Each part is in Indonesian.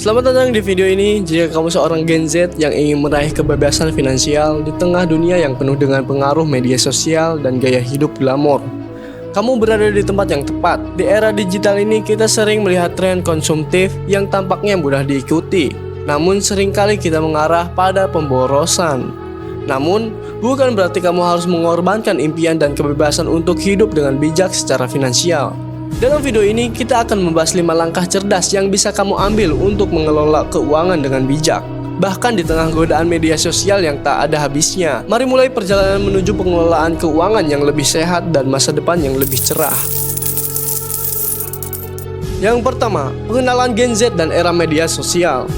Selamat datang di video ini. Jika kamu seorang Gen Z yang ingin meraih kebebasan finansial di tengah dunia yang penuh dengan pengaruh media sosial dan gaya hidup glamor, kamu berada di tempat yang tepat. Di era digital ini, kita sering melihat tren konsumtif yang tampaknya mudah diikuti, namun seringkali kita mengarah pada pemborosan. Namun, bukan berarti kamu harus mengorbankan impian dan kebebasan untuk hidup dengan bijak secara finansial. Dalam video ini, kita akan membahas 5 langkah cerdas yang bisa kamu ambil untuk mengelola keuangan dengan bijak. Bahkan di tengah godaan media sosial yang tak ada habisnya, mari mulai perjalanan menuju pengelolaan keuangan yang lebih sehat dan masa depan yang lebih cerah. Yang pertama, pengenalan Gen Z dan era media sosial.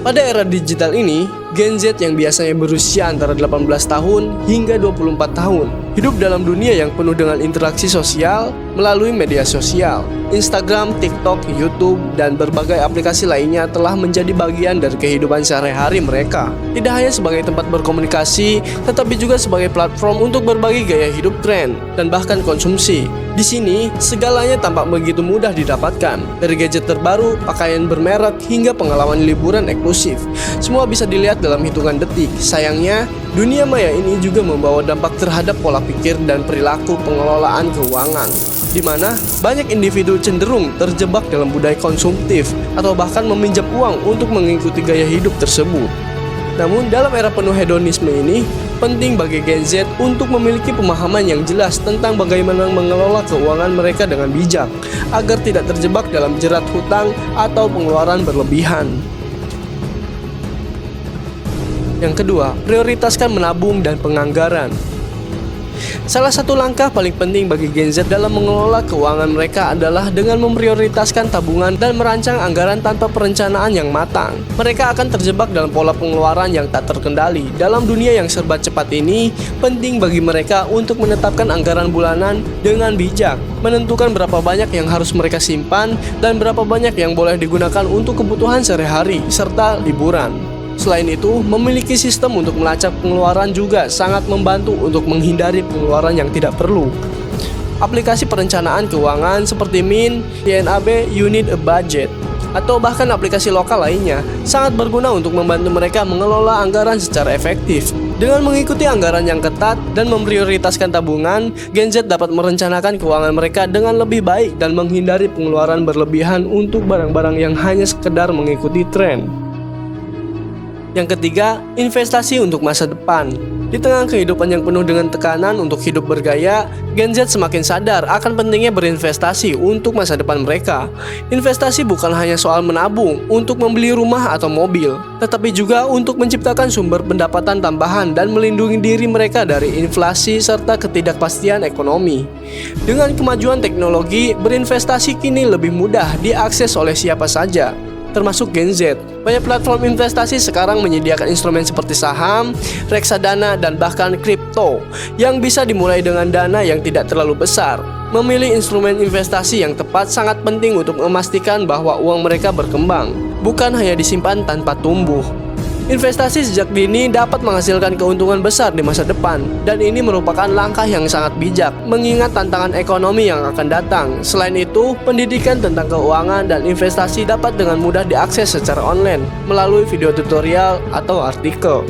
Pada era digital ini, Gen Z yang biasanya berusia antara 18 tahun hingga 24 tahun hidup dalam dunia yang penuh dengan interaksi sosial melalui media sosial. Instagram, TikTok, YouTube, dan berbagai aplikasi lainnya telah menjadi bagian dari kehidupan sehari-hari mereka. Tidak hanya sebagai tempat berkomunikasi, tetapi juga sebagai platform untuk berbagi gaya hidup, tren, dan bahkan konsumsi. Di sini, segalanya tampak begitu mudah didapatkan. Dari gadget terbaru, pakaian bermerek, hingga pengalaman liburan eksklusif. Semua bisa dilihat dalam hitungan detik. Sayangnya, dunia maya ini juga membawa dampak terhadap pola pikir dan perilaku pengelolaan keuangan, di mana banyak individu cenderung terjebak dalam budaya konsumtif atau bahkan meminjam uang untuk mengikuti gaya hidup tersebut. Namun dalam era penuh hedonisme ini, penting bagi Gen Z untuk memiliki pemahaman yang jelas tentang bagaimana mengelola keuangan mereka dengan bijak, agar tidak terjebak dalam jerat hutang atau pengeluaran berlebihan. Yang kedua, prioritaskan menabung dan penganggaran. Salah satu langkah paling penting bagi Gen Z dalam mengelola keuangan mereka adalah dengan memprioritaskan tabungan dan merancang anggaran tanpa perencanaan yang matang. Mereka akan terjebak dalam pola pengeluaran yang tak terkendali. Dalam dunia yang serba cepat ini, penting bagi mereka untuk menetapkan anggaran bulanan dengan bijak, menentukan berapa banyak yang harus mereka simpan dan berapa banyak yang boleh digunakan untuk kebutuhan sehari-hari serta liburan. Selain itu, memiliki sistem untuk melacak pengeluaran juga sangat membantu untuk menghindari pengeluaran yang tidak perlu. Aplikasi perencanaan keuangan seperti Mint, YNAB, You Need a Budget, atau bahkan aplikasi lokal lainnya sangat berguna untuk membantu mereka mengelola anggaran secara efektif. Dengan mengikuti anggaran yang ketat dan memprioritaskan tabungan, Gen Z dapat merencanakan keuangan mereka dengan lebih baik dan menghindari pengeluaran berlebihan untuk barang-barang yang hanya sekedar mengikuti tren. Yang ketiga, investasi untuk masa depan. Di tengah kehidupan yang penuh dengan tekanan untuk hidup bergaya, Gen Z semakin sadar akan pentingnya berinvestasi untuk masa depan mereka. Investasi bukan hanya soal menabung untuk membeli rumah atau mobil, tetapi juga untuk menciptakan sumber pendapatan tambahan dan melindungi diri mereka dari inflasi serta ketidakpastian ekonomi. Dengan kemajuan teknologi, berinvestasi kini lebih mudah diakses oleh siapa saja, termasuk Gen Z. Banyak platform investasi sekarang menyediakan instrumen seperti saham, reksadana, dan bahkan kripto yang bisa dimulai dengan dana yang tidak terlalu besar. Memilih instrumen investasi yang tepat sangat penting untuk memastikan bahwa uang mereka berkembang, bukan hanya disimpan tanpa tumbuh. Investasi sejak dini dapat menghasilkan keuntungan besar di masa depan, dan ini merupakan langkah yang sangat bijak mengingat tantangan ekonomi yang akan datang. Selain itu, pendidikan tentang keuangan dan investasi dapat dengan mudah diakses secara online melalui video tutorial atau artikel.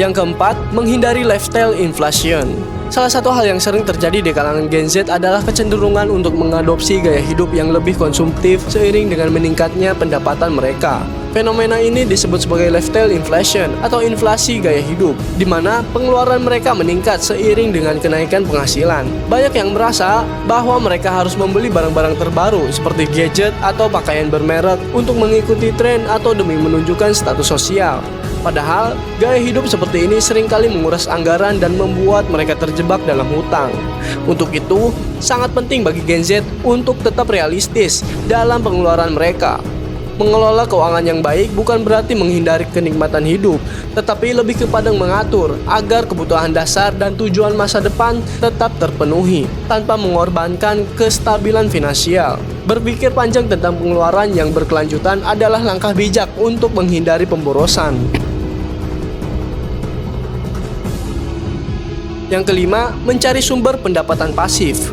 Yang keempat, menghindari lifestyle inflation. Salah satu hal yang sering terjadi di kalangan Gen Z adalah kecenderungan untuk mengadopsi gaya hidup yang lebih konsumtif seiring dengan meningkatnya pendapatan mereka. Fenomena ini disebut sebagai lifestyle inflation atau inflasi gaya hidup, di mana pengeluaran mereka meningkat seiring dengan kenaikan penghasilan. Banyak yang merasa bahwa mereka harus membeli barang-barang terbaru seperti gadget atau pakaian bermerek untuk mengikuti tren atau demi menunjukkan status sosial. Padahal, gaya hidup seperti ini seringkali menguras anggaran dan membuat mereka terjebak dalam hutang. Untuk itu, sangat penting bagi Gen Z untuk tetap realistis dalam pengeluaran mereka. Mengelola keuangan yang baik bukan berarti menghindari kenikmatan hidup, tetapi lebih kepada mengatur agar kebutuhan dasar dan tujuan masa depan tetap terpenuhi tanpa mengorbankan kestabilan finansial. Berpikir panjang tentang pengeluaran yang berkelanjutan adalah langkah bijak untuk menghindari pemborosan. Yang kelima, mencari sumber pendapatan pasif.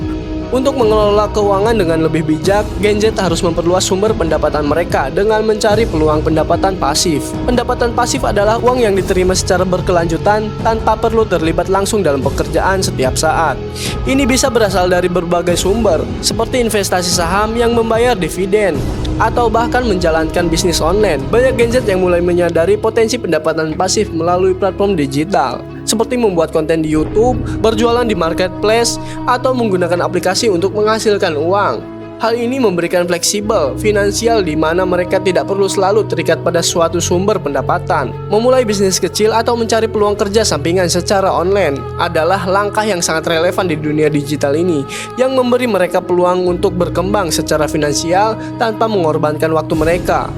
Untuk mengelola keuangan dengan lebih bijak, Gen Z harus memperluas sumber pendapatan mereka dengan mencari peluang pendapatan pasif. Pendapatan pasif adalah uang yang diterima secara berkelanjutan tanpa perlu terlibat langsung dalam pekerjaan setiap saat. Ini bisa berasal dari berbagai sumber, seperti investasi saham yang membayar dividen, atau bahkan menjalankan bisnis online. Banyak Gen Z yang mulai menyadari potensi pendapatan pasif melalui platform digital, seperti membuat konten di YouTube, berjualan di marketplace, atau menggunakan aplikasi untuk menghasilkan uang. Hal ini memberikan fleksibel finansial di mana mereka tidak perlu selalu terikat pada suatu sumber pendapatan. Memulai bisnis kecil atau mencari peluang kerja sampingan secara online adalah langkah yang sangat relevan di dunia digital ini, yang memberi mereka peluang untuk berkembang secara finansial tanpa mengorbankan waktu mereka.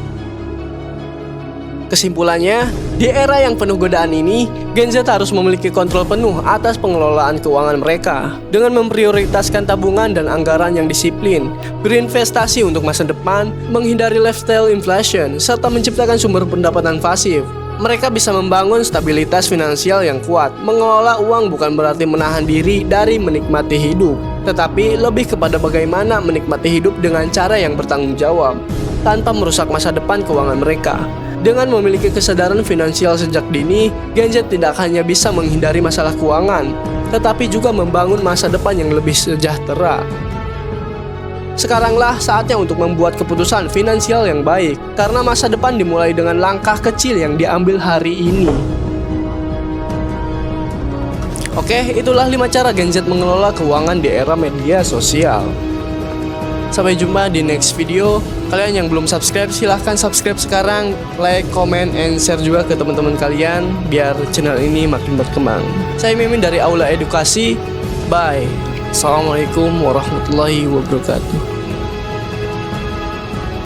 Kesimpulannya, di era yang penuh godaan ini, Gen Z harus memiliki kontrol penuh atas pengelolaan keuangan mereka dengan memprioritaskan tabungan dan anggaran yang disiplin, berinvestasi untuk masa depan, menghindari lifestyle inflation, serta menciptakan sumber pendapatan pasif. Mereka bisa membangun stabilitas finansial yang kuat. Mengelola uang bukan berarti menahan diri dari menikmati hidup, tetapi lebih kepada bagaimana menikmati hidup dengan cara yang bertanggung jawab, tanpa merusak masa depan keuangan mereka. Dengan memiliki kesadaran finansial sejak dini, Gen Z tidak hanya bisa menghindari masalah keuangan, tetapi juga membangun masa depan yang lebih sejahtera. Sekaranglah saatnya untuk membuat keputusan finansial yang baik, karena masa depan dimulai dengan langkah kecil yang diambil hari ini. Oke, itulah 5 cara Gen Z mengelola keuangan di era media sosial. Sampai jumpa di next video. Kalian yang belum subscribe, silahkan subscribe sekarang. Like, comment, and share juga ke teman-teman kalian biar channel ini makin berkembang. Saya Mimin dari Aula Edukasi. Bye. Assalamualaikum warahmatullahi wabarakatuh.